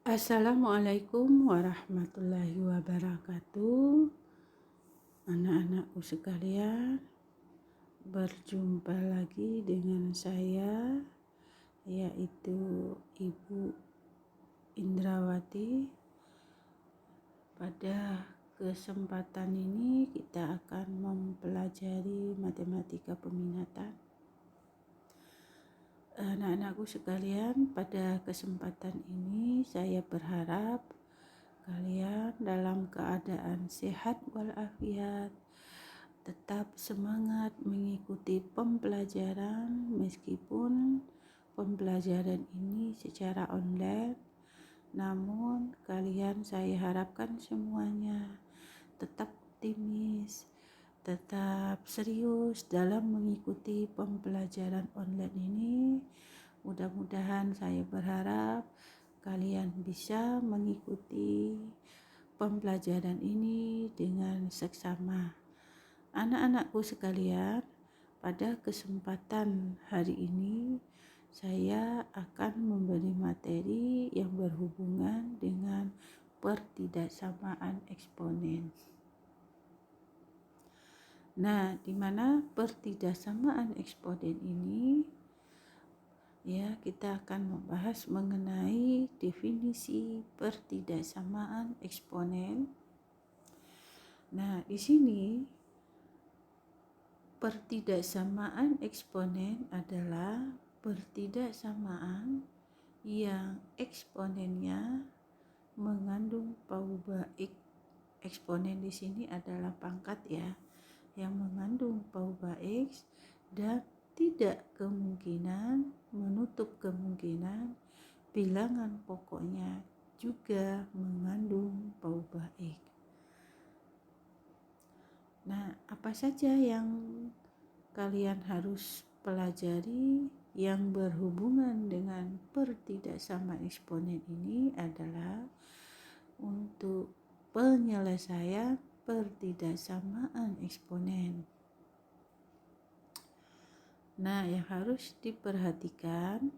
Assalamualaikum warahmatullahi wabarakatuh. Anak-anakku sekalian, berjumpa lagi dengan saya, yaitu Ibu Indrawati. Pada kesempatan ini kita akan mempelajari matematika peminatan. Anak-anakku sekalian, pada kesempatan ini saya berharap kalian dalam keadaan sehat walafiat, tetap semangat mengikuti pembelajaran meskipun pembelajaran ini secara online. Namun kalian, saya harapkan semuanya tetap optimis, tetap serius dalam mengikuti pembelajaran online ini. Mudah-mudahan saya berharap kalian bisa mengikuti pembelajaran ini dengan seksama. Anak-anakku sekalian, pada kesempatan hari ini saya akan memberi materi yang berhubungan dengan pertidaksamaan eksponen. Nah, di mana pertidaksamaan eksponen ini kita akan membahas mengenai definisi pertidaksamaan eksponen. Nah, di sini pertidaksamaan eksponen adalah pertidaksamaan yang eksponennya mengandung pauba X. Eksponen di sini adalah pangkat yang mengandung pauba X dan tidak kemungkinan menutup kemungkinan bilangan pokoknya juga mengandung pauba X. Nah, apa saja yang kalian harus pelajari yang berhubungan dengan pertidaksamaan eksponen ini adalah untuk penyelesaian pertidaksamaan eksponen. Nah, yang harus diperhatikan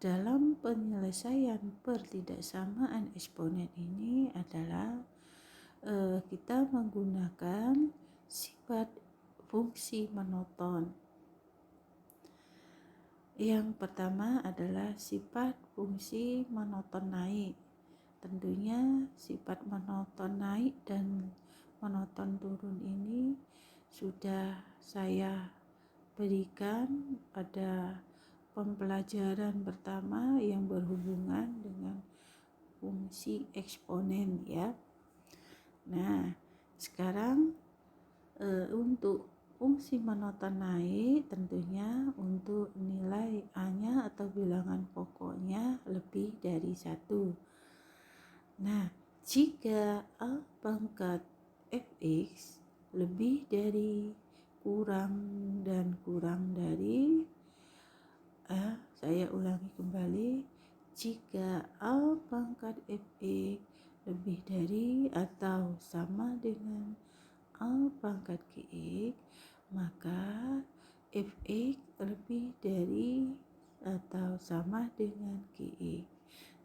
dalam penyelesaian pertidaksamaan eksponen ini adalah kita menggunakan sifat fungsi monoton. Yang pertama adalah sifat fungsi monoton naik. Tentunya sifat monoton naik dan monoton turun ini sudah saya berikan pada pembelajaran pertama yang berhubungan dengan fungsi eksponen ya. Nah, sekarang untuk fungsi monoton naik, tentunya untuk nilai A-nya atau bilangan pokoknya lebih dari 1. Nah, jika A pangkat fx lebih dari kurang dari saya ulangi kembali, jika A pangkat fx lebih dari atau sama dengan A pangkat gx, maka fx lebih dari atau sama dengan gx.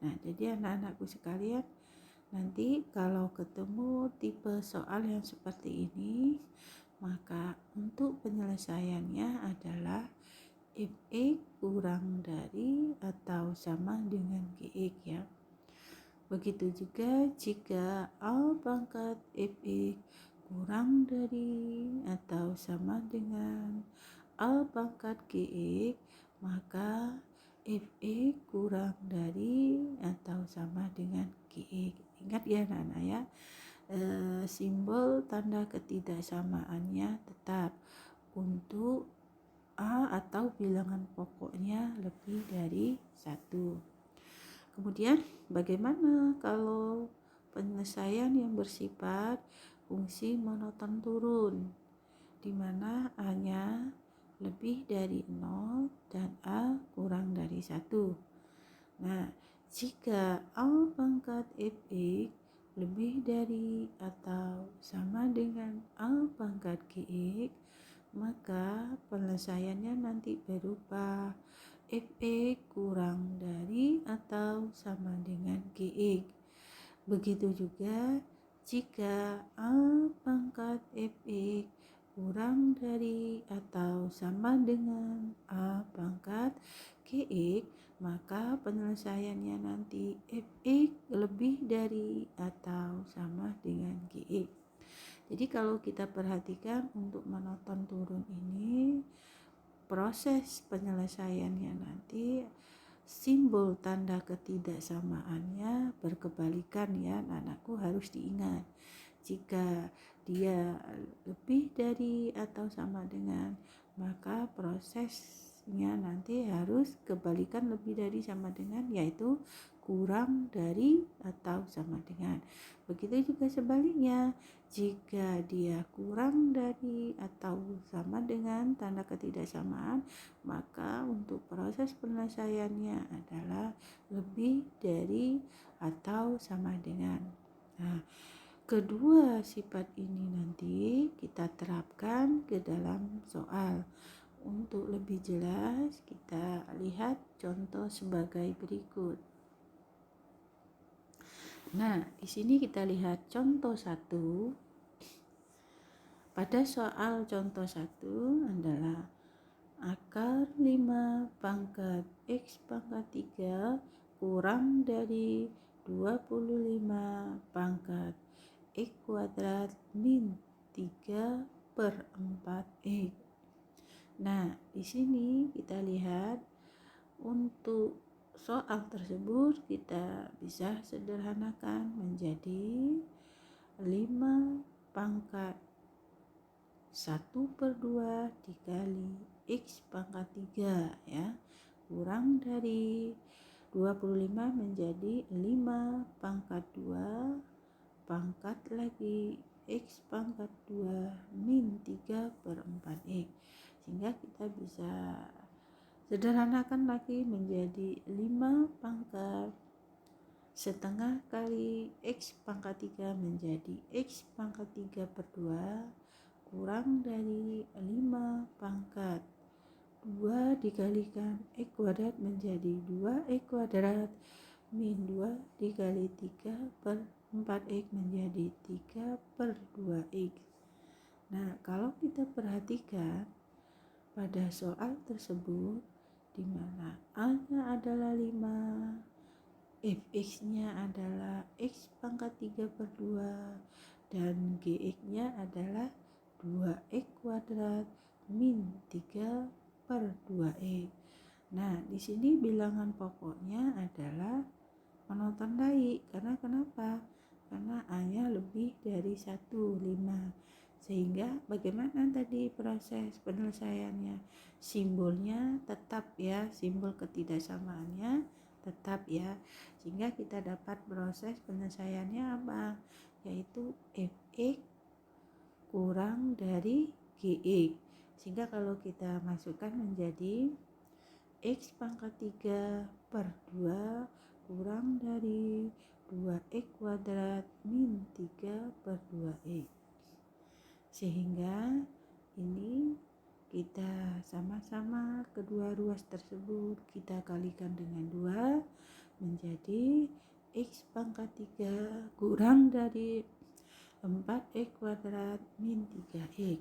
Nah, jadi anak-anakku sekalian, nanti kalau ketemu tipe soal yang seperti ini, maka untuk penyelesaiannya adalah fx kurang dari atau sama dengan gx ya. Begitu juga jika A pangkat fx kurang dari atau sama dengan A pangkat gx, maka fx kurang dari atau sama dengan gx. Ingat ya anak-anak ya, simbol tanda ketidaksamaannya tetap untuk A atau bilangan pokoknya lebih dari 1. Kemudian bagaimana kalau penyelesaian yang bersifat fungsi monoton turun, di mana A-nya lebih dari 0 dan A kurang dari 1. Nah, jika A pangkat fx lebih dari atau sama dengan A pangkat gx, maka penyelesaiannya nanti berubah Fx kurang dari atau sama dengan Gx. Begitu juga jika A pangkat Fx kurang dari atau sama dengan A pangkat Gx, maka penyelesaiannya nanti Fx lebih dari atau sama dengan Gx. Jadi kalau kita perhatikan untuk monoton turun ini, proses penyelesaiannya nanti simbol tanda ketidaksamaannya berkebalikan ya, anakku harus diingat. Jika dia lebih dari atau sama dengan, maka prosesnya nanti harus kebalikan lebih dari sama dengan, yaitu kurang dari atau sama dengan. Begitu juga sebaliknya, jika dia kurang dari atau sama dengan tanda ketidaksamaan, maka untuk proses penyelesaiannya adalah lebih dari atau sama dengan. Nah, kedua sifat ini nanti kita terapkan ke dalam soal. Untuk lebih jelas, kita lihat contoh sebagai berikut. Nah, di sini kita lihat contoh 1. Pada soal contoh 1 adalah akar 5 pangkat X pangkat 3 kurang dari 25 pangkat X kuadrat min 3/4X. Nah, di sini kita lihat untuk soal tersebut kita bisa sederhanakan menjadi 5 pangkat 1/2 dikali X pangkat 3 ya, kurang dari 25 menjadi 5 pangkat 2 pangkat lagi X pangkat 2 min 3/4X, sehingga kita bisa sederhanakan lagi menjadi 5 pangkat setengah kali X pangkat 3 menjadi X pangkat 3/2 kurang dari 5 pangkat 2 dikalikan X kuadrat menjadi 2X kuadrat min 2 dikali 3/4X menjadi 3/2X. Nah, kalau kita perhatikan pada soal tersebut, di mana A-nya adalah 5, Fx-nya adalah X pangkat 3/2, dan Gx-nya adalah 2X kuadrat min 3/2X. Nah, di sini bilangan pokoknya adalah monotandai. Karena kenapa? Karena A-nya lebih dari 1, 5. Sehingga bagaimana tadi proses penyelesaiannya? Simbolnya tetap ya, simbol ketidaksamaannya tetap ya. Sehingga kita dapat proses penyelesaiannya apa? Yaitu Fx kurang dari Gx. Sehingga kalau kita masukkan menjadi X pangkat 3/2 kurang dari 2X kuadrat min 3/2X. Sehingga ini kita sama-sama kedua ruas tersebut kita kalikan dengan 2 menjadi X pangkat 3 kurang dari 4X kuadrat min 3X.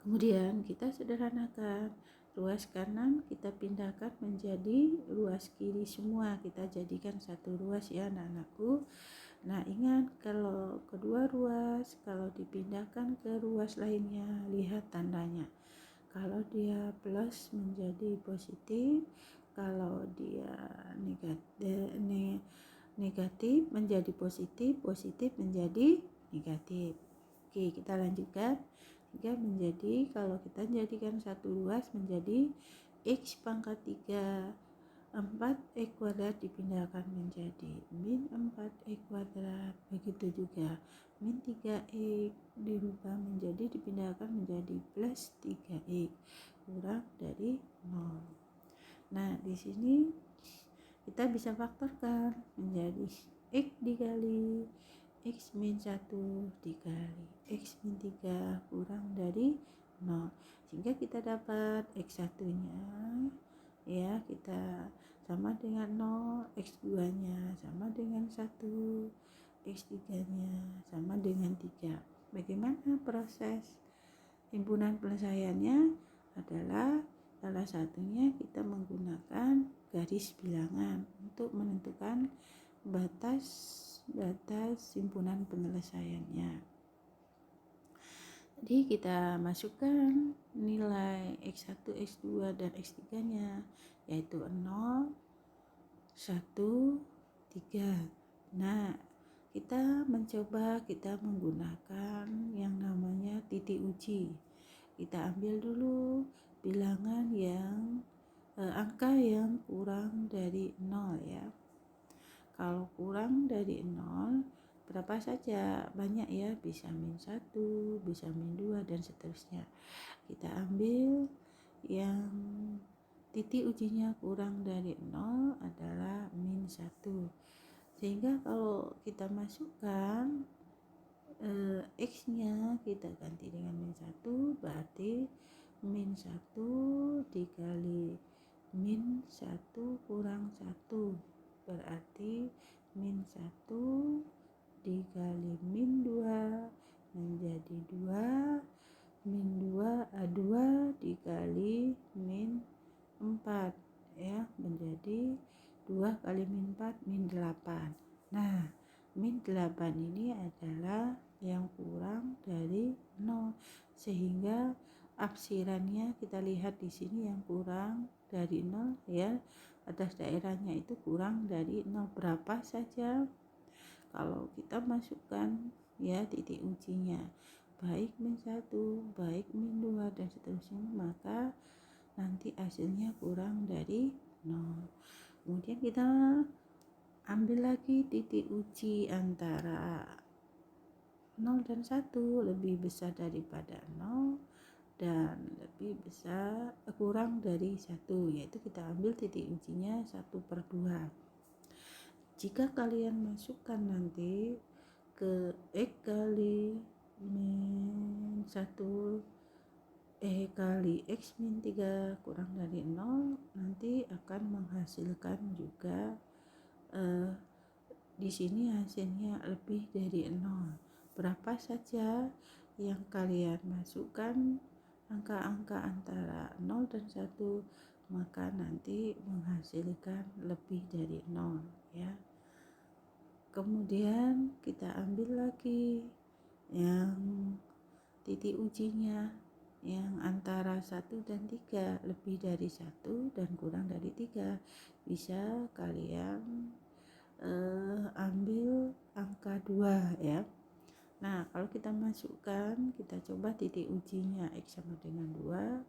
Kemudian kita sederhanakan, ruas kanan kita pindahkan menjadi ruas kiri semua, kita jadikan satu ruas ya anak-anakku. Nah, ingat kalau kedua ruas kalau dipindahkan ke ruas lainnya, lihat tandanya. Kalau dia plus menjadi positif, kalau dia negatif menjadi positif, positif menjadi negatif. Oke, kita lanjutkan. Sehingga menjadi, kalau kita jadikan satu ruas menjadi X pangkat 3 4X kuadrat dipindahkan menjadi min 4X kuadrat. Begitu juga min 3X dirubah menjadi dipindahkan menjadi plus 3X kurang dari 0. Nah, di sini kita bisa faktorkan menjadi X dikali X min 1 dikali X min 3 kurang dari 0. Sehingga kita dapat X1 nya ya, kita sama dengan 0, X2 nya sama dengan 1, X3 nya sama dengan 3. Bagaimana proses himpunan penyelesaiannya? Adalah salah satunya kita menggunakan garis bilangan untuk menentukan batas himpunan penyelesaiannya. Jadi kita masukkan nilai X1, X2, dan X3 nya, yaitu 0, 1, 3. Nah, kita menggunakan yang namanya titik uji. Kita ambil dulu bilangan angka yang kurang dari 0 ya. Kalau kurang dari 0, berapa saja, banyak ya, bisa -1, bisa -2, dan seterusnya. Kita ambil yang titik ujinya kurang dari 0 adalah -1. Sehingga kalau kita masukkan X nya kita ganti dengan -1, berarti -1 dikali -1 kurang 1, berarti -1 dikali -2 menjadi 2, -2 dikali -4 ya, menjadi 2 kali -4 -8. Nah, -8 ini adalah yang kurang dari 0, sehingga apsirannya kita lihat di sini yang kurang dari 0 ya, atas daerahnya itu kurang dari 0 berapa saja. Kalau kita masukkan ya titik ujinya baik -1, baik -2, dan seterusnya, maka nanti hasilnya kurang dari 0. Kemudian kita ambil lagi titik uji antara 0 dan 1, lebih besar daripada 0 dan lebih besar kurang dari 1, yaitu kita ambil titik ujinya 1/2. Jika kalian masukkan nanti ke X kali -1 kali X -3 kurang dari 0, nanti akan menghasilkan juga di sini hasilnya lebih dari 0. Berapa saja yang kalian masukkan angka-angka antara 0 dan 1, maka nanti menghasilkan lebih dari 0 ya. Kemudian kita ambil lagi yang titik ujinya yang antara 1 dan 3, lebih dari 1 dan kurang dari 3. Bisa kalian ambil angka 2 ya. Nah, kalau kita masukkan, kita coba titik ujinya X sama dengan 2,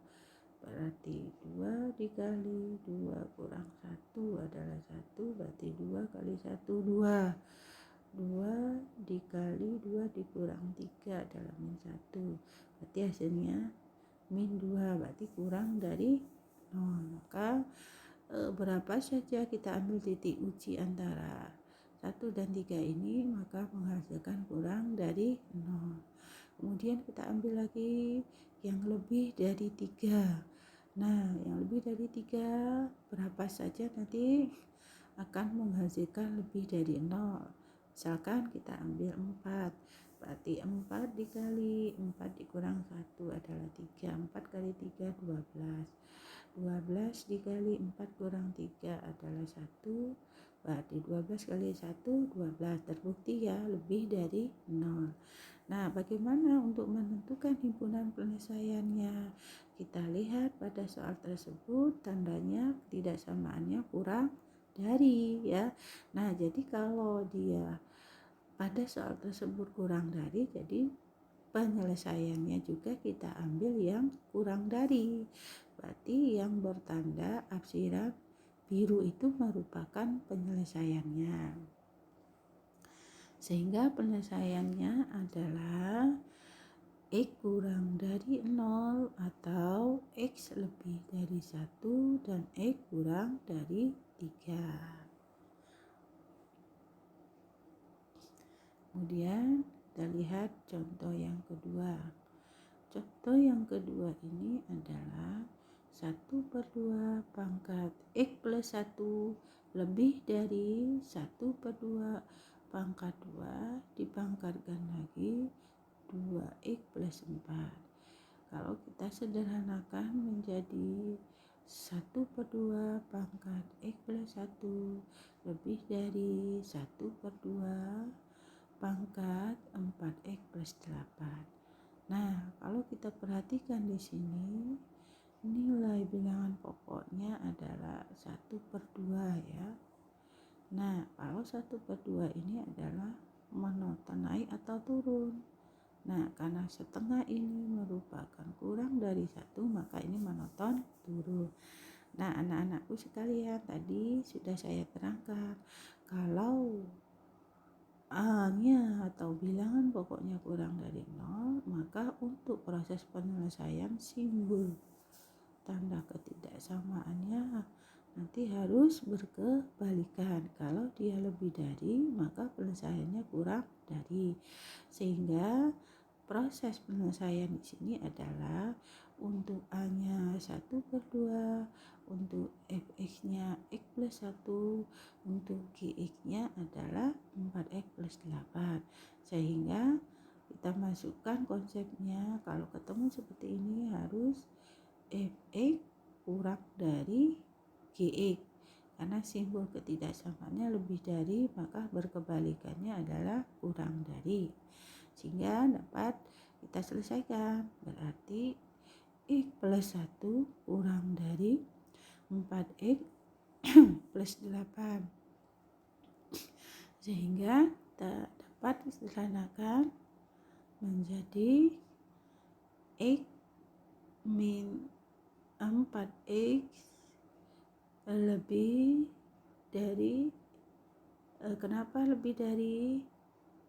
berarti 2 dikali 2 kurang 1 adalah 1, berarti 2 kali 1 2. 2 dikali 2 dikurang 3 adalah -1, berarti hasilnya -2, berarti kurang dari 0. Maka berapa saja kita ambil titik uji antara 1 dan 3 ini, maka menghasilkan kurang dari 0. Kemudian kita ambil lagi yang lebih dari 3. Nah, yang lebih dari 3 berapa saja nanti akan menghasilkan lebih dari 0. Misalkan kita ambil 4, berarti 4 dikali 4 dikurang 1 adalah 3. 4 kali 3 12. 12 dikali 4 kurang 3 adalah 1, berarti 12 kali 1 12. Terbukti ya, lebih dari 0. Nah, bagaimana untuk menentukan himpunan penyelesaiannya? Kita lihat pada soal tersebut tandanya ketidaksamaannya kurang dari ya. Nah, jadi kalau dia pada soal tersebut kurang dari, jadi penyelesaiannya juga kita ambil yang kurang dari. Berarti yang bertanda apsiran biru itu merupakan penyelesaiannya. Sehingga penyelesaiannya adalah X kurang dari 0 atau X lebih dari 1 dan X kurang dari 3. Kemudian kita lihat contoh yang kedua. Contoh yang kedua ini adalah 1/2 pangkat X plus 1 lebih dari 1/2 pangkat 2 dipangkatkan lagi 2X plus 4. Kalau kita sederhanakan menjadi 1/2 pangkat X plus 1 lebih dari 1/2 pangkat 4X plus 8. Nah, kalau kita perhatikan di sini, nilai bilangan pokoknya adalah 1/2 ya. Nah, kalau 1/2 ini adalah monoton naik atau turun. Nah, karena setengah ini merupakan kurang dari 1, maka ini monoton turun. Nah, anak-anakku sekalian, tadi sudah saya terangkan, kalau A-nya atau bilangan pokoknya kurang dari 0, maka untuk proses penyelesaian simbol tanda ketidaksamaannya nanti harus berkebalikan. Kalau dia lebih dari, maka penyelesaiannya kurang dari. Sehingga proses penyelesaian di sini adalah untuk A-nya 1/2, untuk fx-nya X plus 1, untuk gx-nya adalah 4X plus 8. Sehingga kita masukkan konsepnya, kalau ketemu seperti ini harus fx kurang dari gx. Karena simbol ketidaksamaannya lebih dari, maka berkebalikannya adalah kurang dari. Sehingga dapat kita selesaikan. Berarti X plus 1 kurang dari 4X plus 8. Sehingga kita dapat disederhanakan menjadi X min 4X lebih dari, kenapa lebih dari?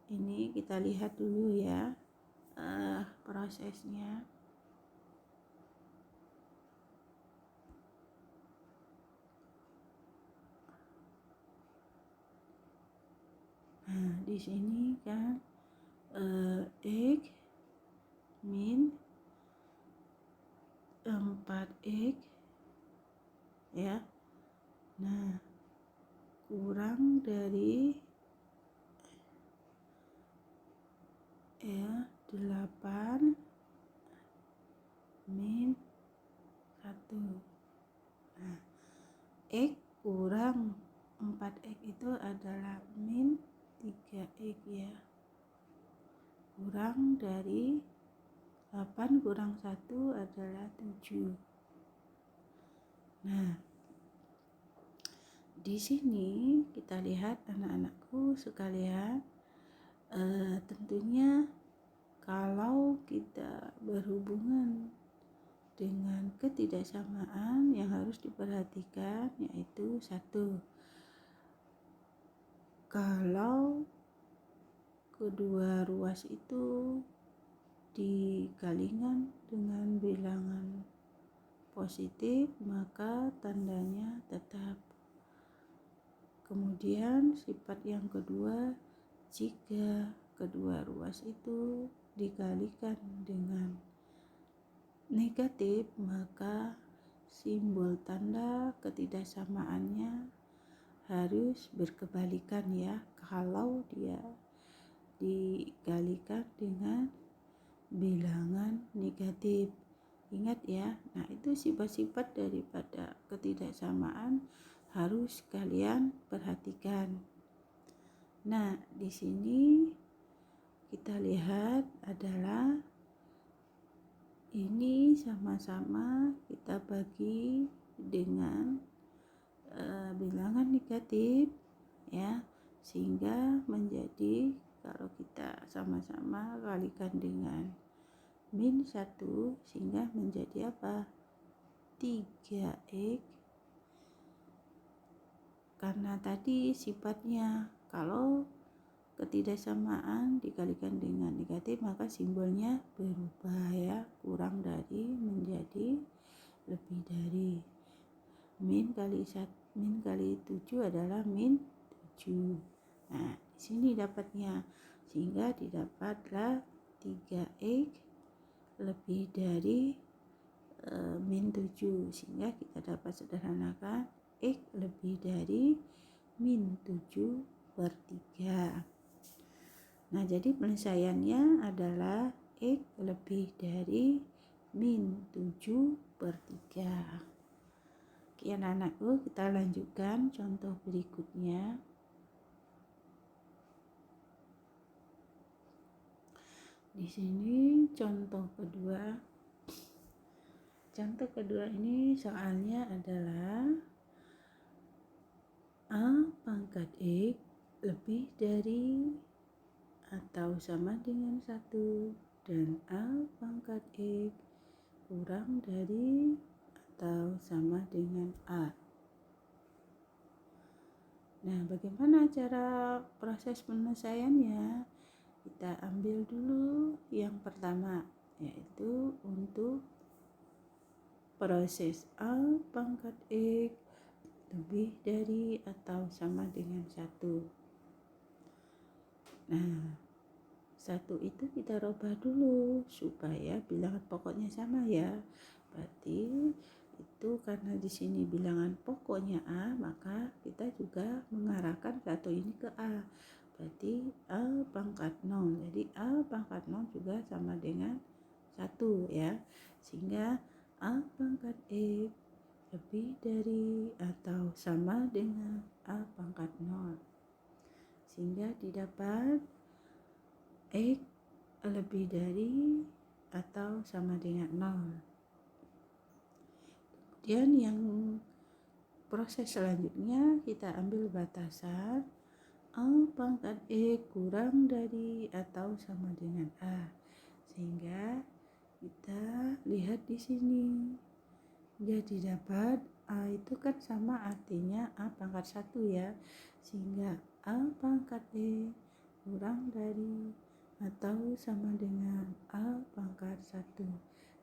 Ini kita lihat dulu ya prosesnya. Nah, di sini kan X min 4X ya. Nah, kurang dari 8 min 1. Nah, X kurang 4X itu adalah min 3X ya. Kurang dari 8 kurang 1 adalah 7. Nah, di sini kita lihat anak-anakku sekalian, tentunya kalau kita berhubungan dengan ketidaksamaan yang harus diperhatikan yaitu 1, kalau kedua ruas itu dikalikan dengan bilangan positif, maka tandanya tetap. Kemudian sifat yang kedua, jika kedua ruas itu dikalikan dengan negatif, maka simbol tanda ketidaksamaannya harus berkebalikan ya, kalau dia dikalikan dengan bilangan negatif. Ingat ya. Nah, itu sifat-sifat daripada ketidaksamaan harus kalian perhatikan. Nah, di sini kita lihat adalah ini sama-sama kita bagi dengan bilangan negatif ya, sehingga menjadi, kalau kita sama-sama kalikan dengan min 1, sehingga menjadi apa? 3X. Karena tadi sifatnya kalau ketidaksamaan dikalikan dengan negatif, maka simbolnya berubah ya, kurang dari menjadi lebih dari. Min kali 7 adalah min 7. Nah, di sini dapatnya, sehingga didapatlah 3X lebih dari min 7, sehingga kita dapat sederhanakan X lebih dari min 7/3. Nah, jadi penyelesaiannya adalah X lebih dari min 7/3. Oke anak-anakku, kita lanjutkan contoh berikutnya. Di sini contoh kedua. Contoh kedua ini soalnya adalah A pangkat X lebih dari atau sama dengan 1 dan A pangkat X kurang dari atau sama dengan A. Nah, bagaimana cara proses penyelesaiannya? Kita ambil dulu yang pertama, yaitu untuk proses A pangkat X lebih dari atau sama dengan 1. Nah, 1 itu kita rubah dulu supaya bilangan pokoknya sama ya. Berarti itu karena di sini bilangan pokoknya A, maka kita juga mengarahkan 1 ini ke A. Berarti A pangkat 0. Jadi A pangkat 0 juga sama dengan 1 ya. Sehingga A pangkat X lebih dari atau sama dengan A pangkat 0. Sehingga didapat X lebih dari atau sama dengan 0. Kemudian yang proses selanjutnya kita ambil batasan A pangkat X kurang dari atau sama dengan A. Sehingga kita lihat di sini. Jadi dapat A itu kan sama artinya A pangkat 1 ya. Sehingga A pangkat X kurang dari atau sama dengan A pangkat 1.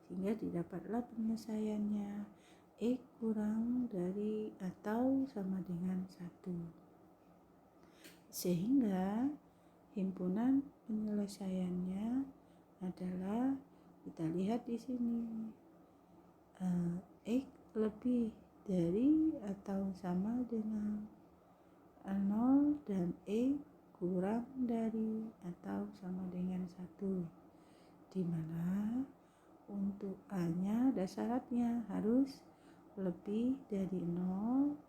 Sehingga didapatlah penyelesaiannya X kurang dari atau sama dengan 1. Sehingga himpunan penyelesaiannya adalah, kita lihat di sini, X lebih dari atau sama dengan 0 dan X kurang dari atau sama dengan 1, di mana untuk A-nya ada syaratnya harus lebih dari 0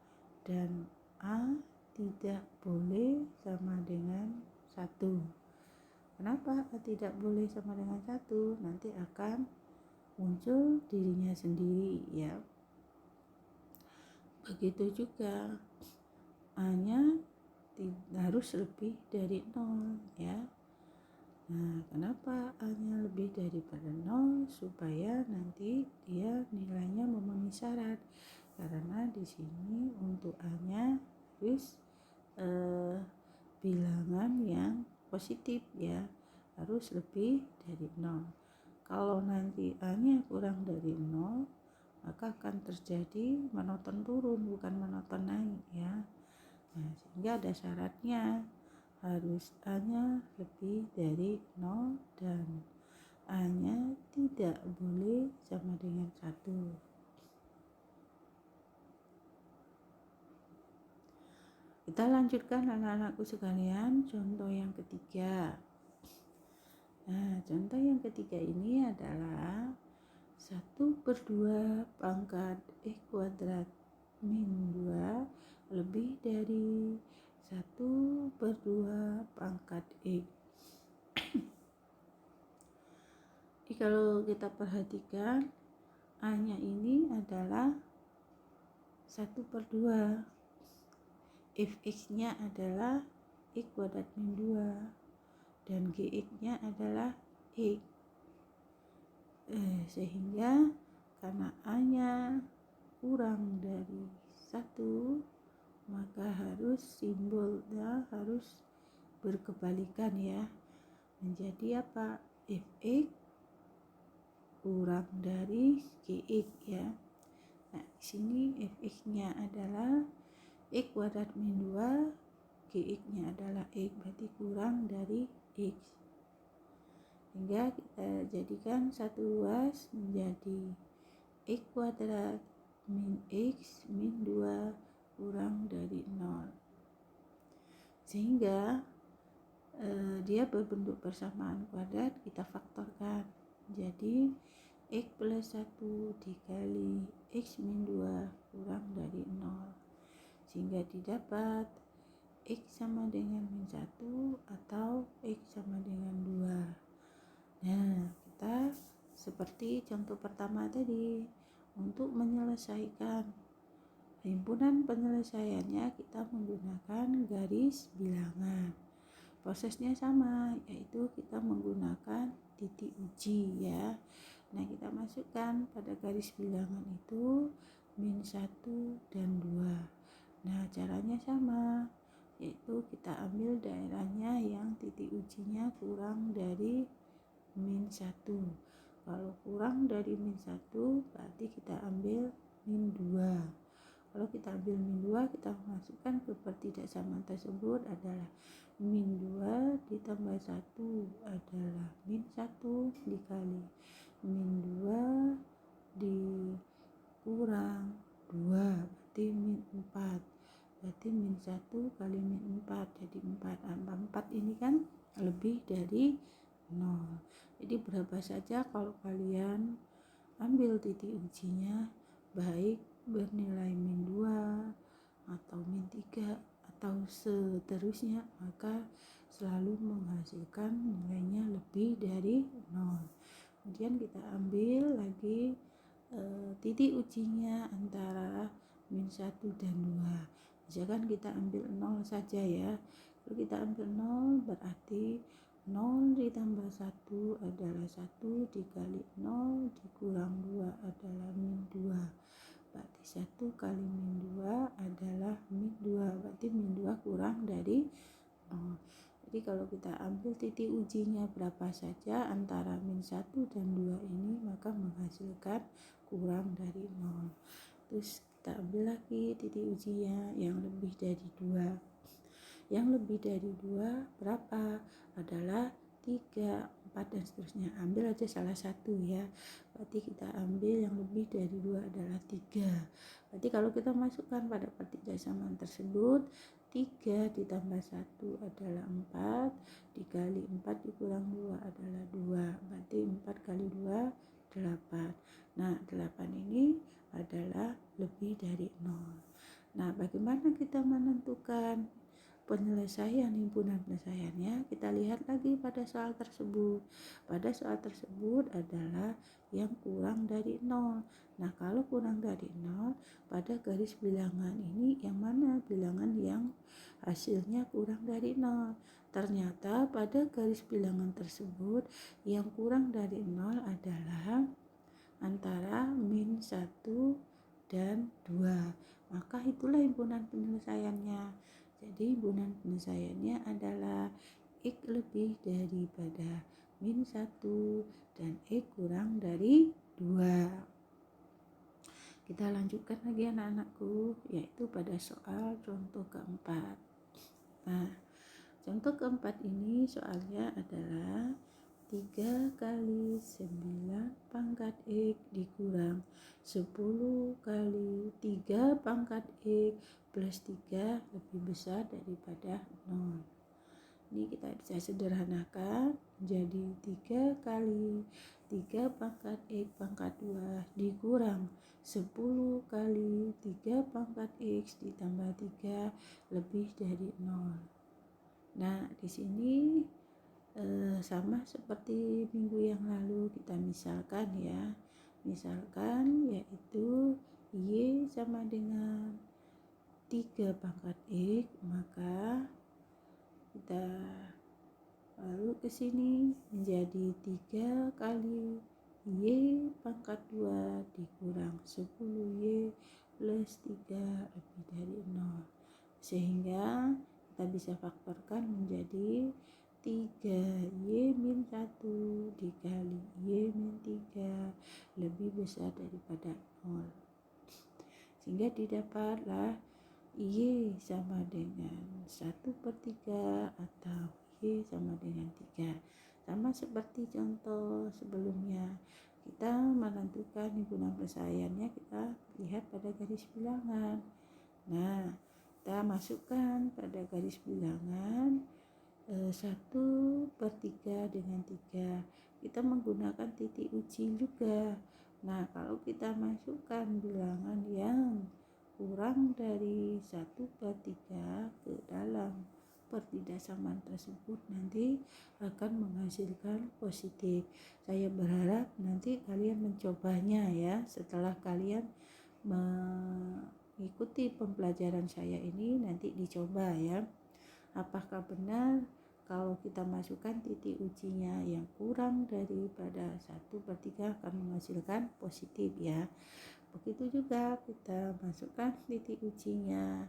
dan A tidak boleh sama dengan 1. Kenapa A tidak boleh sama dengan 1? Nanti akan muncul dirinya sendiri ya. Begitu juga A-nya harus lebih dari 0 ya. Nah, kenapa A-nya lebih daripada 0? Supaya nanti dia nilainya memenuhi syarat. Karena di sini untuk A-nya harus bilangan yang positif ya, harus lebih dari 0. Kalau nanti A-nya kurang dari 0, maka akan terjadi monoton turun, bukan monoton naik ya. Nah, sehingga ada syaratnya harus A-nya lebih dari 0 dan A-nya tidak boleh sama dengan 1. Kita lanjutkan anak-anakku sekalian, contoh yang ketiga. Nah, contoh yang ketiga ini adalah 1/2 pangkat X kuadrat min 2 lebih dari 1/2 pangkat X. Jadi kalau kita perhatikan, A-nya ini adalah 1/2. Fx-nya adalah X kuadrat min 2 dan Gx-nya adalah X. Sehingga karena A-nya kurang dari 1, maka harus simbolnya harus berkebalikan ya. Menjadi apa? Fx kurang dari Gx ya. Nah, di sini Fx-nya adalah X kuadrat min 2, Gx-nya adalah X, berarti kurang dari X. Hingga kita jadikan satu ruas menjadi X kuadrat min X min 2 kurang dari 0. Sehingga dia berbentuk persamaan kuadrat, kita faktorkan. Jadi X plus 1 dikali X min 2 kurang dari 0. Sehingga didapat X sama dengan min 1 atau X sama dengan 2. Nah, kita seperti contoh pertama tadi, untuk menyelesaikan himpunan penyelesaiannya kita menggunakan garis bilangan. Prosesnya sama, yaitu kita menggunakan titik uji ya. Nah, kita masukkan pada garis bilangan itu min 1 dan 2. Nah, caranya sama, yaitu kita ambil daerahnya yang titik ujinya kurang dari min 1. Kalau kurang dari min 1 berarti kita ambil min 2. Kalau kita ambil min 2, kita masukkan ke pertidaksamaan tersebut adalah min 2 ditambah 1 adalah min 1 dikali min 2 dikurang 2 berarti min 4. Berarti min 1 kali min 4 jadi 4. 4 ini kan lebih dari 0. Jadi berapa saja kalau kalian ambil titik ujinya, baik bernilai min 2 atau min 3 atau seterusnya, maka selalu menghasilkan nilainya lebih dari 0. Kemudian kita ambil lagi titik ujinya antara min 1 dan 2. Misalkan kita ambil 0 saja ya. Kalau kita ambil 0 berarti 0 ditambah 1 adalah 1 dikali 0 dikurang 2 adalah min 2. Berarti 1 kali min 2 adalah min 2. Berarti min 2 kurang dari 0. Jadi kalau kita ambil titik ujinya berapa saja antara min 1 dan 2 ini, maka menghasilkan kurang dari 0. Terus kita ambil lagi titik ujinya yang lebih dari 2. Yang lebih dari 2 berapa? Adalah 3, 4 dan seterusnya. Ambil aja salah satu ya. Berarti kita ambil yang lebih dari 2 adalah 3. Berarti kalau kita masukkan pada pertidaksamaan tersebut, 3 ditambah 1 adalah 4, dikali 4 dikurang 2 adalah 2. Berarti 4 kali 2 8. Nah, 8 ini adalah lebih dari 0. Nah, bagaimana kita menentukan penyelesaian himpunan penyelesaiannya? Kita lihat lagi pada soal tersebut. Pada soal tersebut adalah yang kurang dari 0. Nah, kalau kurang dari 0, pada garis bilangan ini yang mana bilangan yang hasilnya kurang dari 0? Ternyata pada garis bilangan tersebut yang kurang dari 0 adalah antara min 1 dan 2. Maka itulah himpunan penyelesaiannya. Jadi himpunan penyelesaiannya adalah X lebih daripada min 1 dan X kurang dari 2. Kita lanjutkan lagi anak-anakku, yaitu pada soal contoh keempat. Nah, contoh keempat ini soalnya adalah 3 kali 9 pangkat X dikurang 10 kali 3 pangkat X plus 3 lebih besar daripada 0. Ini kita bisa sederhanakan jadi 3 kali 3 pangkat X pangkat 2 dikurang 10 kali 3 pangkat X ditambah 3 lebih dari 0. Nah, di sini sama seperti minggu yang lalu kita misalkan ya. Misalkan yaitu Y sama dengan 3 pangkat X, maka kita lalu ke sini menjadi 3 kali Y pangkat 2 dikurang 10Y plus 3 lebih dari 0. Sehingga kita bisa faktorkan menjadi 3Y min 1 dikali Y min 3 lebih besar daripada 0. Sehingga didapatlah Y sama dengan 1/3 atau Y sama dengan 3. Sama seperti contoh sebelumnya. kita menentukan himpunan penyelesaiannya, kita lihat pada garis bilangan. Nah, kita masukkan pada garis bilangan 1/3 dengan 3. Kita menggunakan titik uji juga. Nah, kalau kita masukkan bilangan yang kurang dari 1/3 ke dalam pertidaksamaan tersebut, nanti akan menghasilkan positif. Saya berharap nanti kalian mencobanya ya, setelah kalian mengikuti pembelajaran saya ini, nanti dicoba ya, apakah benar kalau kita masukkan titik ujinya yang kurang daripada 1/3 akan menghasilkan positif ya. Begitu juga kita masukkan titik ujinya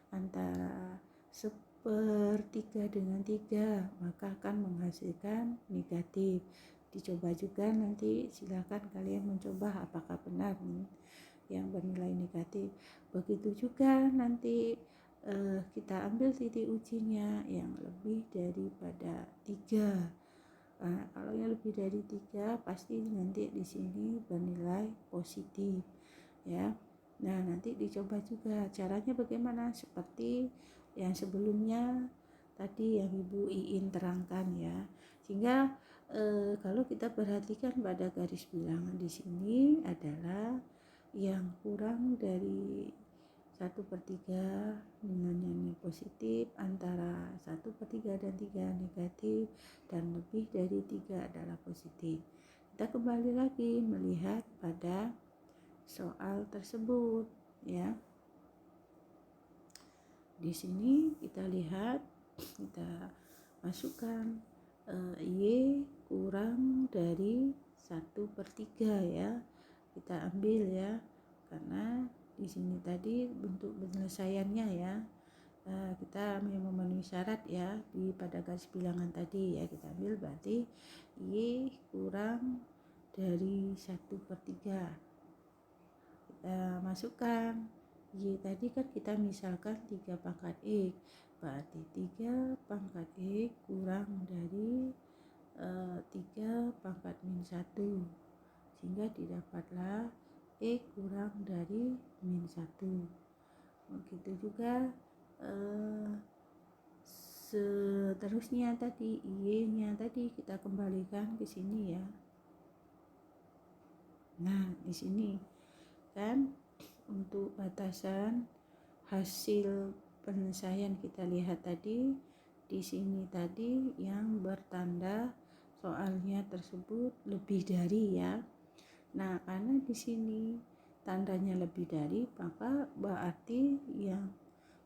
antara 1/3 dengan 3, maka akan menghasilkan negatif. Dicoba juga nanti, silakan kalian mencoba apakah benar yang bernilai negatif. Begitu juga nanti kita ambil titik ujinya yang lebih daripada 3. Nah, kalau yang lebih dari 3 pasti nanti di sini bernilai positif ya. Nah, nanti dicoba juga caranya bagaimana, seperti yang sebelumnya tadi yang Ibu Iin terangkan ya. Sehingga kalau kita perhatikan pada garis bilangan di sini adalah yang kurang dari 1/3 dengan yang positif, antara 1/3 dan 3 negatif, dan lebih dari 3 adalah positif. Kita kembali lagi melihat pada soal tersebut ya. Di sini kita lihat, kita masukkan Y kurang dari 1/3 ya. Kita ambil ya, karena di sini tadi bentuk penyelesaiannya ya, kita memenuhi syarat ya pada garis bilangan tadi ya. Kita ambil berarti Y kurang dari 1/3. Kita masukkan Y tadi kan kita misalkan 3 pangkat X, berarti 3 pangkat X kurang dari 3 pangkat min 1, sehingga didapatlah X kurang dari min 1. Begitu juga seterusnya tadi, Y-nya tadi kita kembalikan ke sini ya. Nah, di sini kan untuk batasan hasil penyelesaian kita lihat tadi, di sini tadi yang bertanda soalnya tersebut lebih dari ya. Nah, karena di sini tandanya lebih dari, maka berarti yang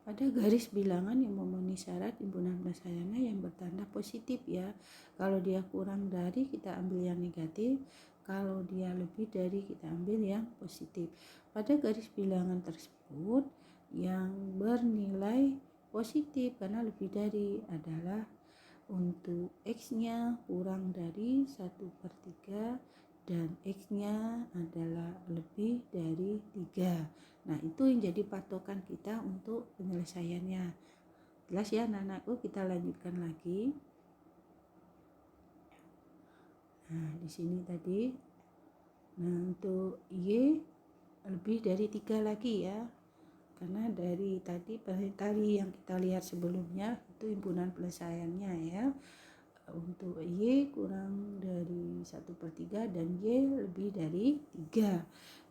pada garis bilangan yang memenuhi syarat himpunan penyelesaiannya yang bertanda positif ya. Kalau dia kurang dari, kita ambil yang negatif. Kalau dia lebih dari, kita ambil yang positif. Pada garis bilangan tersebut yang bernilai positif karena lebih dari adalah untuk X-nya kurang dari 1/3 dan X-nya adalah lebih dari 3. Nah, itu yang jadi patokan kita untuk penyelesaiannya. Jelas ya anak-anakku, kita lanjutkan lagi. Nah, di sini tadi, nah untuk Y lebih dari 3 lagi ya. Karena dari tadi yang kita lihat sebelumnya itu himpunan penyelesaiannya ya. Untuk Y kurang dari 1/3 dan Y lebih dari 3.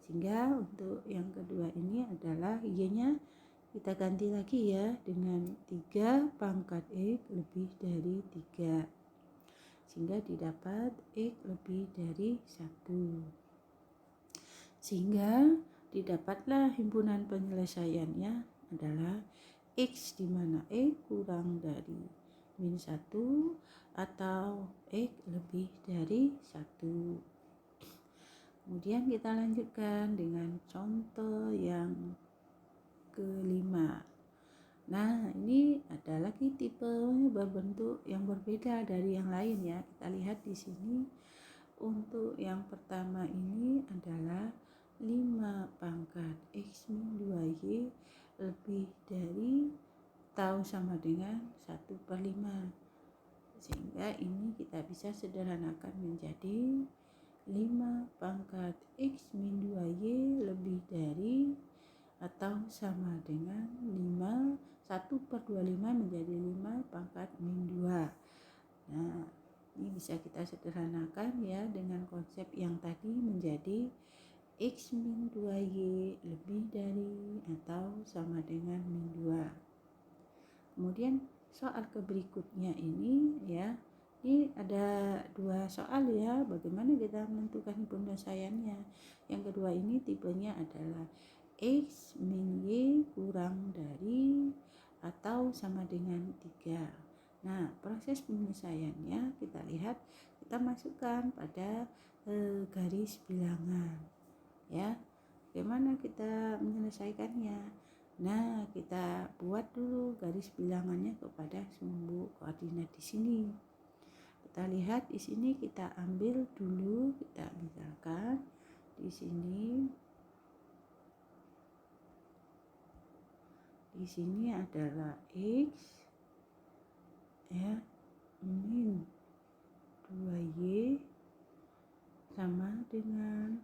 Sehingga untuk yang kedua ini adalah Y-nya kita ganti lagi ya dengan 3 pangkat X lebih dari 3. Sehingga didapat X lebih dari 1. Sehingga didapatlah himpunan penyelesaiannya adalah X, di mana X kurang dari min 1 atau X lebih dari 1. Kemudian kita lanjutkan dengan contoh yang kelima. Nah, ini ada lagi tipe berbentuk yang berbeda dari yang lain ya. Kita lihat di sini. Untuk yang pertama ini adalah 5 pangkat X min 2Y lebih dari atau sama dengan 1/5. Sehingga ini kita bisa sederhanakan menjadi 5 pangkat X min 2Y lebih dari atau sama dengan 1/25 menjadi 5 pangkat min 2. Nah, ini bisa kita sederhanakan ya dengan konsep yang tadi menjadi X min 2Y lebih dari atau sama dengan min 2. Kemudian soal berikutnya ini ya, ini ada 2 soal ya, bagaimana kita menentukan penyelesaiannya. Yang kedua ini tipenya adalah X min Y kurang dari atau sama dengan 3. Nah, proses penyelesaiannya kita lihat, kita masukkan pada garis bilangan ya. Bagaimana kita menyelesaikannya? Nah, kita buat dulu garis bilangannya kepada sumbu koordinat di sini. Kita lihat di sini, kita ambil dulu, kita misalkan di sini adalah X ya min 2Y sama dengan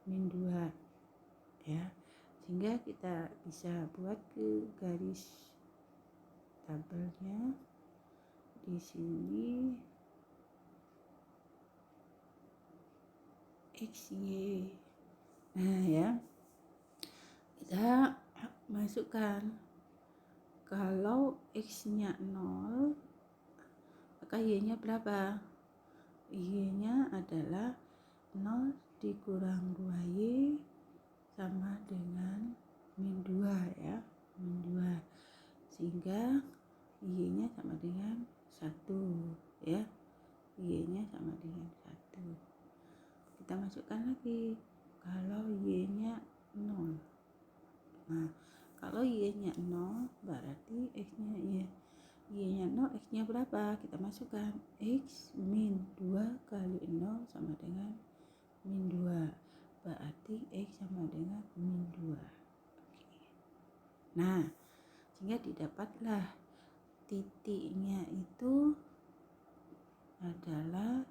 min 2 ya, sehingga kita bisa buat ke garis tabelnya di sini XY. Nah ya, kita masukkan kalau X nya 0 maka Y nya berapa? Y nya adalah 0 dikurang 2Y sama dengan min 2 ya, min 2, sehingga Y nya sama dengan 1 ya, Y nya sama dengan 1. Kita masukkan lagi kalau Y nya 0. Nah, kalau Y nya 0 berarti X nya Y nya 0, X nya berapa? Kita masukkan X min 2 kali 0 sama dengan min 2, berarti X sama dengan min 2. Oke. Nah, sehingga didapatlah titiknya itu adalah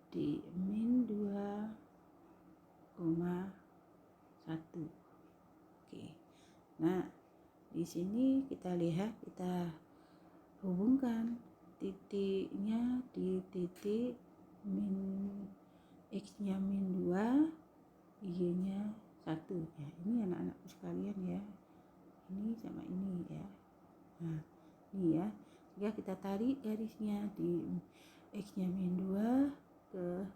di min 2,1. Oke. Nah, di sini kita lihat, kita hubungkan titiknya di titik min X nya min 2, Y nya 1 ya. Ini anak-anakku sekalian ya, ini sama ini ya. Nah, ini ya, jika kita tarik garisnya di X nya min 2 ke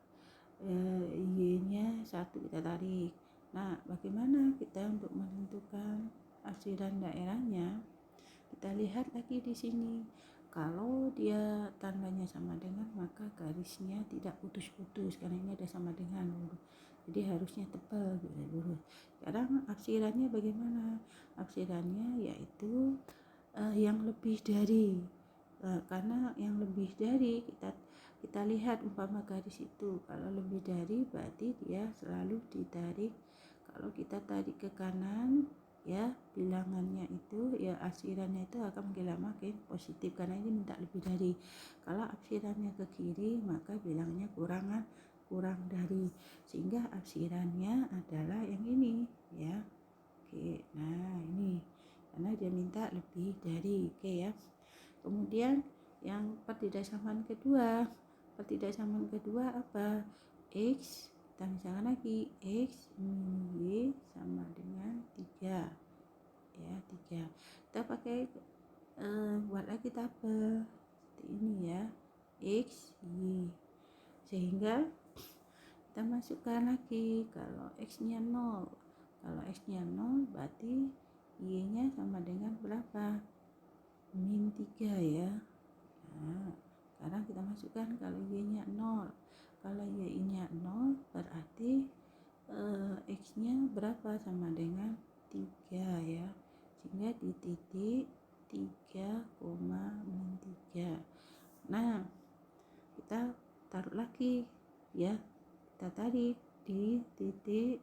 Y nya 1 kita tarik. Nah, bagaimana kita untuk menentukan arsiran daerahnya? Kita lihat lagi di sini. Kalau dia tandanya sama dengan, maka garisnya tidak putus-putus karena ini ada sama dengan, jadi harusnya tebal lurus. Sekarang arsirannya bagaimana? Arsirannya yaitu yang lebih dari, karena yang lebih dari kita lihat umpama garis itu kalau lebih dari berarti dia selalu ditarik. Kalau kita tarik ke kanan ya, bilangannya itu ya, arsirannya itu akan makin positif karena ini minta lebih dari. Kalau arsirannya ke kiri maka bilangnya kurang dari, sehingga arsirannya adalah yang ini ya. Oke, nah ini karena dia minta lebih dari. Oke ya. Kemudian yang pertidaksamaan kedua apa? X, kita misalkan lagi X min Y sama dengan 3 ya, 3. Kita pakai buat lagi tabel seperti ini ya, X Y, sehingga kita masukkan lagi kalau X nya 0. Kalau X nya 0 berarti Y nya sama dengan berapa? Min 3 ya. Nah, sekarang kita masukkan kalau Y nya 0. Kalau Y nya 0 berarti X nya berapa? Sama dengan 3 ya, sehingga di titik 3, min 3. Nah, kita taruh lagi ya, kita tarik di titik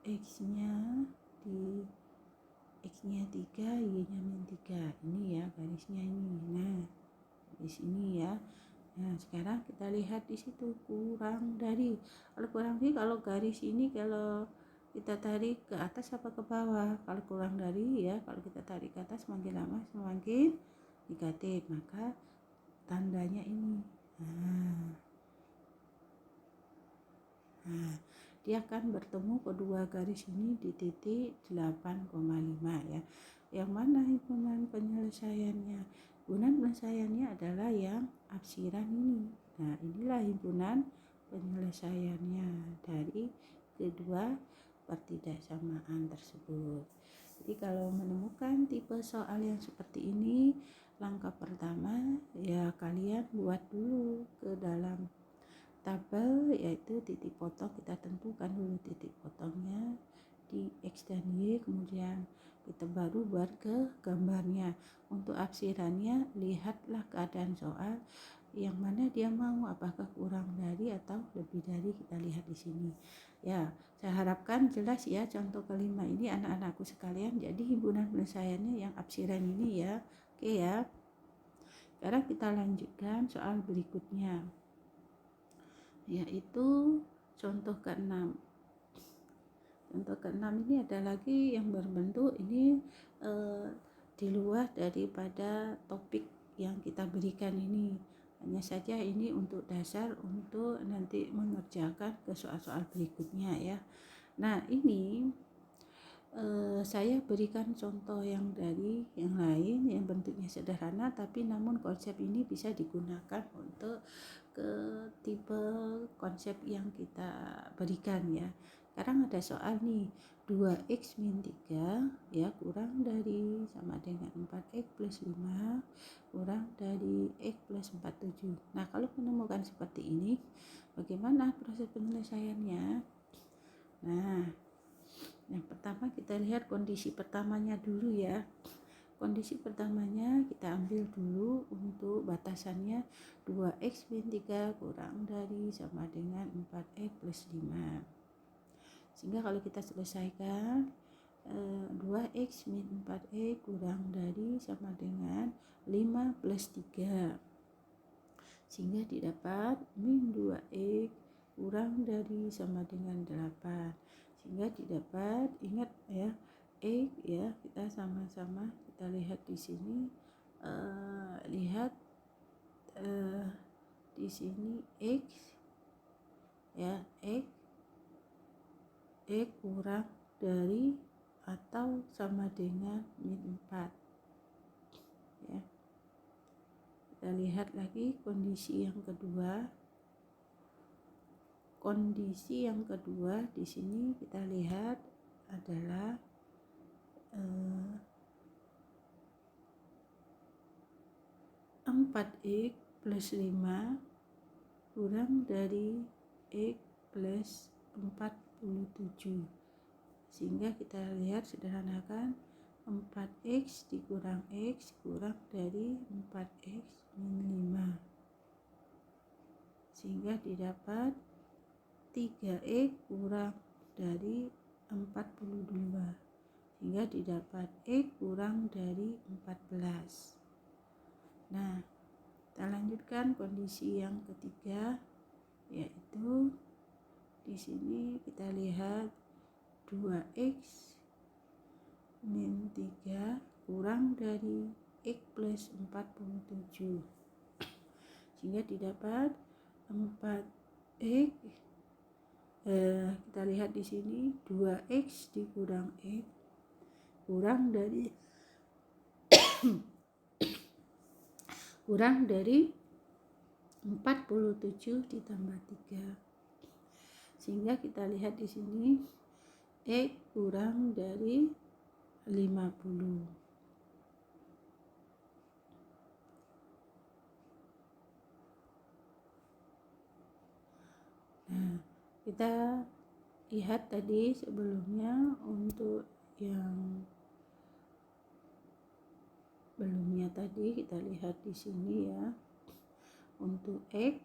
X nya di X nya 3, Y nya min 3. Ini ya garisnya ini. Nah, di sini ya. Nah, sekarang kita lihat di situ kurang dari. Kalau kurang dari, kalau garis ini kalau kita tarik ke atas apa ke bawah? Kalau kurang dari ya, kalau kita tarik ke atas semakin lama semakin negatif, maka tandanya ini. Nah, dia akan bertemu kedua garis ini di titik 8,5 ya. Yang mana himpunan penyelesaiannya? Himpunan penyelesaiannya adalah yang apsiran ini. Nah, inilah himpunan penyelesaiannya dari kedua pertidaksamaan tersebut. Jadi kalau menemukan tipe soal yang seperti ini, langkah pertama ya kalian buat dulu ke dalam tabel, yaitu titik potong. Kita tentukan dulu titik potongnya di X dan Y, kemudian kita baru buat ke gambarnya. Untuk apsirannya, lihatlah keadaan soal yang mana dia mau, apakah kurang dari atau lebih dari, kita lihat di sini ya. Saya harapkan jelas ya contoh kelima ini anak-anakku sekalian. Jadi himpunan penyelesaiannya yang apsiran ini ya. Oke ya, sekarang kita lanjutkan soal berikutnya, yaitu contoh ke-6. Contoh ke-6 ini ada lagi yang berbentuk ini di luar daripada topik yang kita berikan ini. Hanya saja ini untuk dasar untuk nanti mengerjakan ke soal-soal berikutnya ya. Nah, ini saya berikan contoh yang dari yang lain yang bentuknya sederhana, tapi namun konsep ini bisa digunakan untuk ke tipe konsep yang kita berikan ya. Sekarang ada soal nih, 2x min 3 ya kurang dari sama dengan 4x plus 5 kurang dari x plus 47. Nah, kalau menemukan seperti ini, bagaimana proses penyelesaiannya? Nah, yang pertama kita lihat kondisi pertamanya dulu ya. Kondisi pertamanya kita ambil dulu untuk batasannya 2x min 3 kurang dari sama dengan 4x plus 5. Sehingga kalau kita selesaikan 2x min 4x kurang dari sama dengan 5 plus 3. Sehingga didapat min 2x kurang dari sama dengan 8. Sehingga didapat, ingat ya, X ya, kita sama-sama kita lihat di sini, lihat di sini X ya, X kurang dari atau sama dengan min 4 ya. Kita lihat lagi kondisi yang kedua. Kondisi yang kedua di sini kita lihat adalah 4x plus 5 kurang dari x plus 47. Sehingga kita lihat sederhanakan 4x dikurang x kurang dari 4x min 5. Sehingga didapat 3x kurang dari 42. Sehingga didapat x kurang dari 14. Nah, kita lanjutkan kondisi yang ketiga, yaitu di sini kita lihat 2x min 3 kurang dari x plus 47. Sehingga didapat 4x, kita lihat di sini 2x dikurang x kurang dari 47 ditambah 3. Sehingga kita lihat di sini x kurang dari 50. Nah, kita lihat tadi sebelumnya untuk yang belumnya tadi kita lihat di sini ya. Untuk x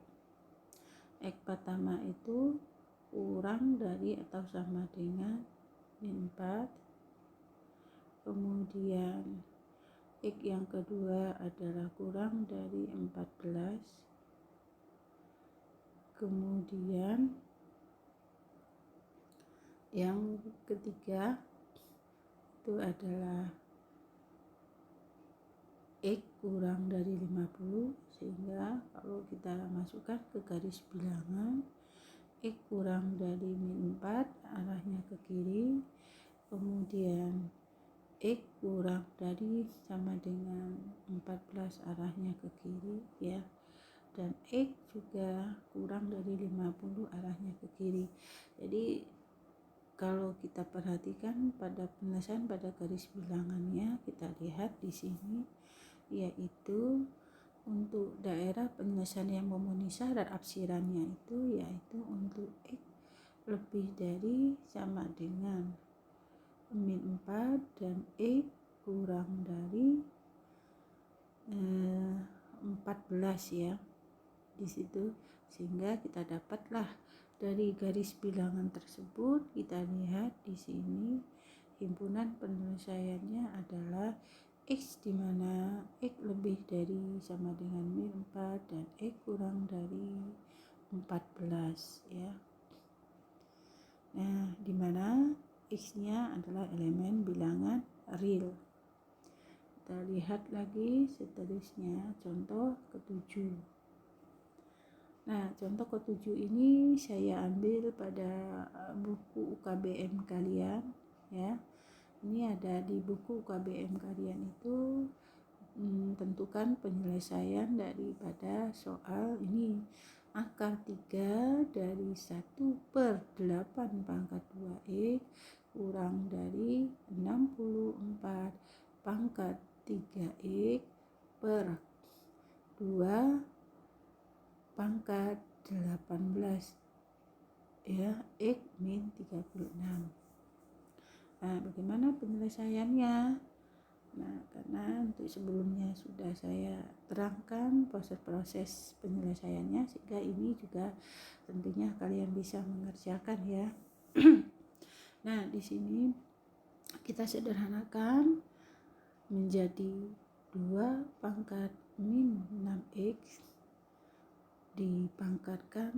pertama itu kurang dari atau sama dengan min 4. Kemudian x yang kedua adalah kurang dari 14. Kemudian yang ketiga itu adalah X kurang dari 50, sehingga kalau kita masukkan ke garis bilangan, X kurang dari min 4 arahnya ke kiri, kemudian X kurang dari sama dengan 14 arahnya ke kiri ya, dan X juga kurang dari 50 arahnya ke kiri. Jadi kalau kita perhatikan pada penyelesaian pada garis bilangannya, kita lihat di sini, yaitu untuk daerah penyelesaian yang memenuhi syarat apsirannya itu, yaitu untuk X lebih dari sama dengan min 4 dan X kurang dari 14 ya di situ, sehingga kita dapatlah dari garis bilangan tersebut. Kita lihat di sini himpunan penyelesaiannya adalah X, di mana X lebih dari sama dengan min 4 dan X kurang dari 14 ya. Nah, di mana X-nya adalah elemen bilangan real. Kita lihat lagi seterusnya, contoh ke-7. Nah, contoh ke-7 ini saya ambil pada buku UKBM kalian ya. Ini ada di buku UKBM kalian itu, tentukan penyelesaian daripada soal ini. Akar 3 dari 1/8 pangkat 2x kurang dari 64 pangkat 3x per 2 pangkat 18 ya, X min 36. Nah, bagaimana penyelesaiannya? Nah, karena untuk sebelumnya sudah saya terangkan proses-proses penyelesaiannya, sehingga ini juga tentunya kalian bisa mengerjakan ya. Nah, di sini kita sederhanakan menjadi 2 pangkat min 6x dipangkatkan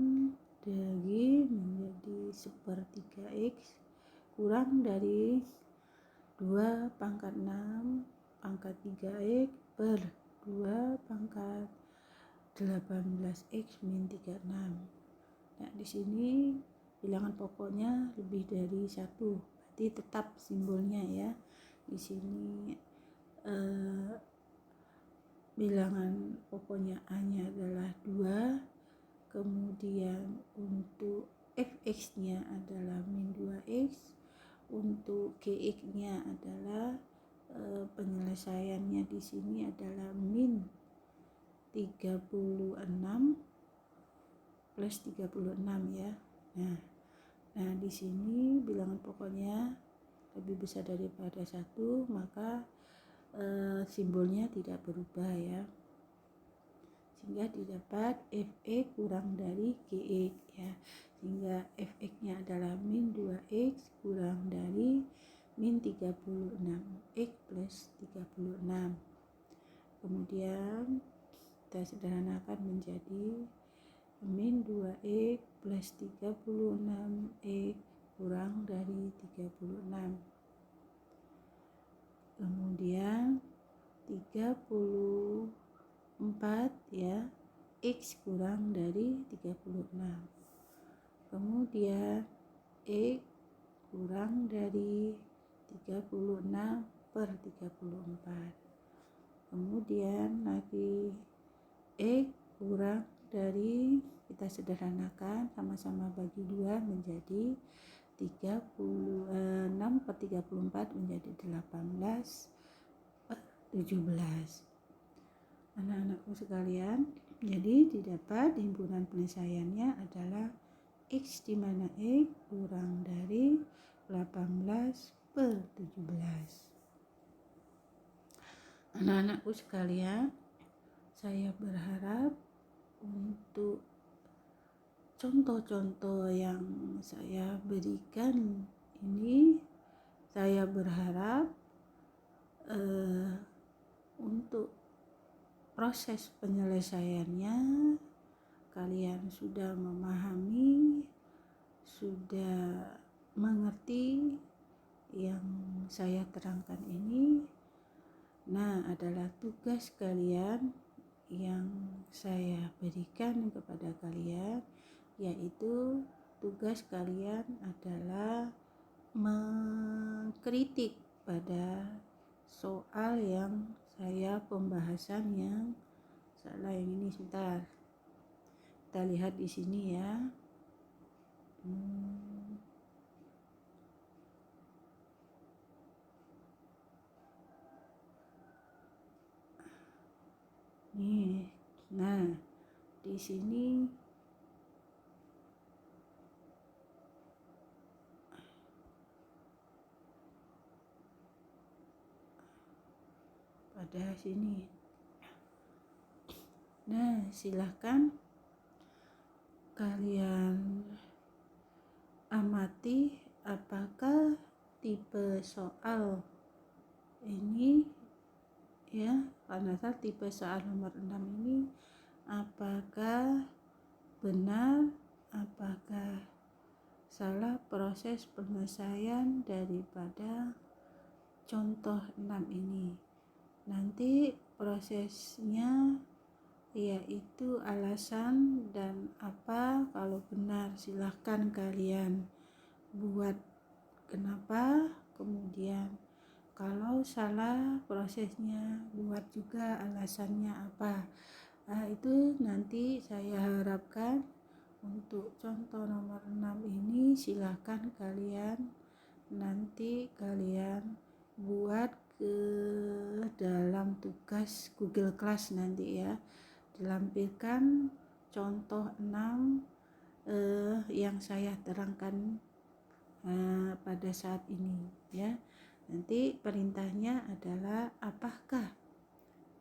dari menjadi 1/3x kurang dari 2 pangkat 6 pangkat 3x per 2 pangkat 18x min 36. Nah, di sini bilangan pokoknya lebih dari 1, berarti tetap simbolnya ya. Di sini bilangan pokoknya A-nya adalah 2, kemudian untuk fx-nya adalah min 2x, untuk gx-nya adalah penyelesaiannya di sini adalah min 36 plus 36 ya. Nah, di sini bilangan pokoknya lebih besar daripada 1, maka simbolnya tidak berubah ya, sehingga didapat fx kurang dari gx ya, sehingga fx nya adalah min 2x kurang dari min 36x plus 36. Kemudian kita sederhanakan menjadi min 2x plus 36x kurang dari 36. Kemudian 34 ya, x kurang dari 36. Kemudian x kurang dari 36 per 34. Kemudian lagi x kurang dari, kita sederhanakan sama-sama bagi 2 menjadi 6 per 34 menjadi 18 per 17. Anak-anakku sekalian, jadi didapat himpunan penyelesaiannya adalah X, di mana X kurang dari 18 per 17. Anak-anakku sekalian, saya berharap untuk contoh-contoh yang saya berikan ini, saya berharap untuk proses penyelesaiannya kalian sudah memahami, sudah mengerti yang saya terangkan ini, nah adalah tugas kalian yang saya berikan kepada kalian, yaitu tugas kalian adalah mengkritik pada soal yang saya pembahasan yang salah yang ini. Sebentar, kita lihat di sini ya. Nih, nah di sini pada sini. Nah, silahkan kalian amati apakah tipe soal ini ya, karena tipe soal nomor 6 ini apakah benar, apakah salah proses penyelesaian daripada contoh 6 ini. Nanti prosesnya yaitu alasan dan apa. Kalau benar silahkan kalian buat kenapa, kemudian kalau salah prosesnya buat juga alasannya apa. Nah, itu nanti saya harapkan untuk contoh nomor 6 ini silahkan kalian nanti kalian buat ke dalam tugas Google Class nanti ya, dilampirkan contoh 6 yang saya terangkan pada saat ini ya. Nanti perintahnya adalah apakah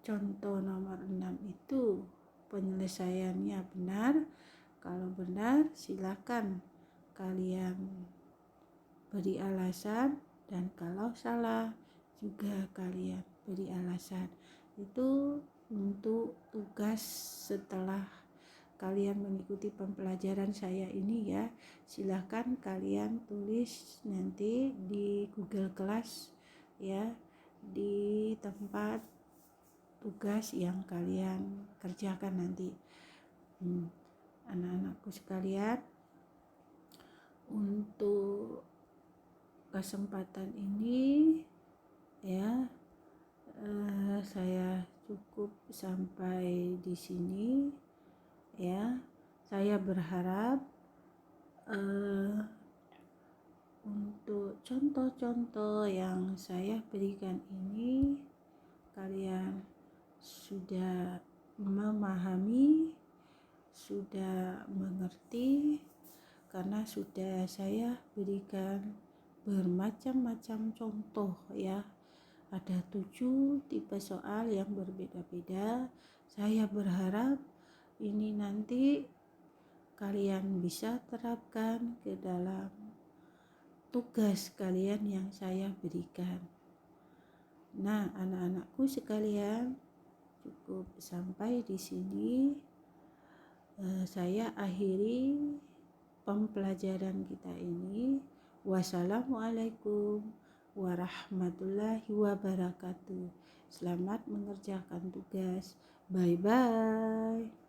contoh nomor 6 itu penyelesaiannya benar. Kalau benar silakan kalian beri alasan, dan kalau salah juga kalian beri alasan. Itu untuk tugas setelah kalian mengikuti pembelajaran saya ini ya. Silahkan kalian tulis nanti di Google Class ya, di tempat tugas yang kalian kerjakan nanti. Anak-anakku sekalian, untuk kesempatan ini ya saya cukup sampai di sini ya. Saya berharap untuk contoh-contoh yang saya berikan ini kalian sudah memahami, sudah mengerti, karena sudah saya berikan bermacam-macam contoh ya. Ada 7 tipe soal yang berbeda-beda. Saya berharap ini nanti kalian bisa terapkan ke dalam tugas kalian yang saya berikan. Nah, anak-anakku sekalian, cukup sampai di sini. Saya akhiri pembelajaran kita ini. Wassalamualaikum warahmatullahi wabarakatuh. Selamat mengerjakan tugas. Bye bye.